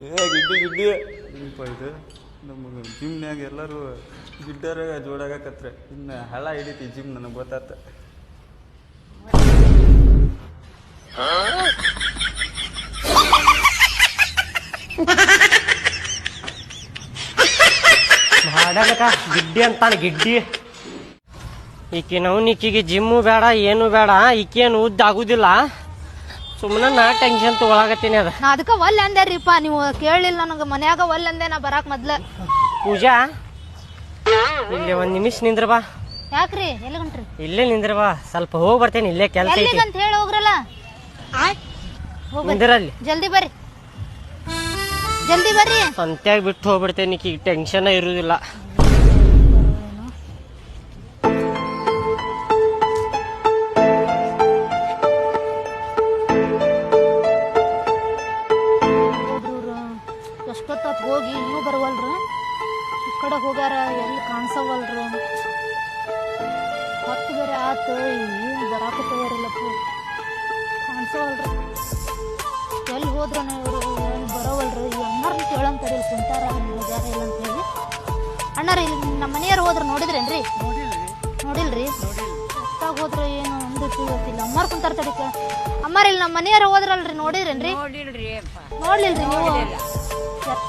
ಗಿಡ್ಡಿ ಗಿಡ್ಡಿ ಏನಪ್ಪ ಇದು ನಮಗೆ ಜಿಮ್ನ್ಯಾಗ ಎಲ್ಲರೂ ಗಿಡ್ಡರ ಜೋಡಾಗಕತ್ರೆ ಇನ್ನು ಹಳ ಹಿಡಿತಿ ಜಿಮ್ ನನಗೆ ಗೊತ್ತಾತ. ಮಾಡಲಕ ಗಿಡ್ಡಿ ಅಂತಾನೆ ಗಿಡ್ಡಿ. ಈಕಿ ಈಕಿಗೆ ಜಿಮ್ಮು ಬೇಡ ಏನು ಬೇಡ, ಈಕೇನು ಉದ್ದ ಆಗುದಿಲ್ಲ. ಸುಮ್ಮನೆ ನಾ ಟೆನ್ಷನ್ ತಗೊಳಕತ್ತೀನಿ. ಅದ ನಾ ಅದಕ್ಕೆ ಒಲ್ಲೆ ಅಂದೇರಿಪ್ಪ, ನೀವು ಕೇಳಲಿಲ್ಲ ನನಗೆ. ಮನ್ಯಾಗ ಒಲ್ಲೆ ಅಂದೆ ನಾ ಬರಾಕ್ ಮೊದ್ಲ. ಪೂಜಾ ಇಲ್ಲಿ ಒಂದ್ ನಿಮಿಷ ನಿಂದ್ರ ಬಾ. ಯಾಕ್ರಿ ಎಲ್ಲಿ ಗಂಟ್ರಿ? ಇಲ್ಲೇ ನಿಂದ್ರ ಬಾ, ಸ್ವಲ್ಪ ಹೋಗಿ ಬರ್ತೇನೆ. ಇಲ್ಲೇ ಕೆಲಸ ಐತಿ ಅಂತ ಹೇಳಿ ಹೋಗ್ರಲ್ಲ. ನಿಂದ್ರಲ್ಲಿ ಜಲ್ದಿ ಬರ್ರಿ, ಜಲ್ದಿ ಬರ್ರಿ. ಸಂತ್ಯಾಗ ಬಿಟ್ಟು ಹೋಗ್ಬಿಡ್ತೇನೆ. ಈಕಿ ಟೆನ್ಷನ್ ಇರುದಿಲ್ಲ. ಎಷ್ಟೊತ್ತ ಹೋಗಿ ಇನ್ನೂ ಬರವಲ್ರು. ಈ ಕಡೆ ಹೋಗ್ಯಾರ, ಎಲ್ಲಿ ಕಾಣಿಸವಲ್ರು. ಹತ್ತು ಬೇರೆ ಆತು, ಏನು ಬರಾಕತ್ತವರಿಲ್ಲಪ್ಪ, ಕಾಣಿಸವಲ್ರು. ಎಲ್ಲಿ ಹೋದ್ರ ಇವರು ಏನು ಬರೋವಲ್ರು. ಈ ಅಣ್ಣಾರನ್ನ ಕೇಳಂತ ಹೇಳಿ ಕುಂತಾರ, ಜಾರ ಇಲ್ಲ ಅಂತ ಹೇಳಿ. ಅಣ್ಣಾರ ಇಲ್ಲಿ ನಮ್ಮ ಮನೆಯವ್ರು ಹೋದ್ರ ನೋಡಿದ್ರೇನ್ರಿ? ನೋಡಿಲ್ರಿ. ಎಷ್ಟಾಗ ಹೋದ್ರ ಏನು ಒಂದು ಗೊತ್ತಿಲ್ಲ. ಅಮ್ಮಾರ್ ಕುಂತಾರ ತಡಿ. ಅಮ್ಮಾರ ಇಲ್ಲಿ ನಮ್ಮ ಮನೆಯವ್ರು ಹೋದ್ರಲ್ರಿ, ನೋಡಿದ್ರೇನ್ರಿ? ನೋಡ್ಲಿಲ್ರಿ ನೀವು?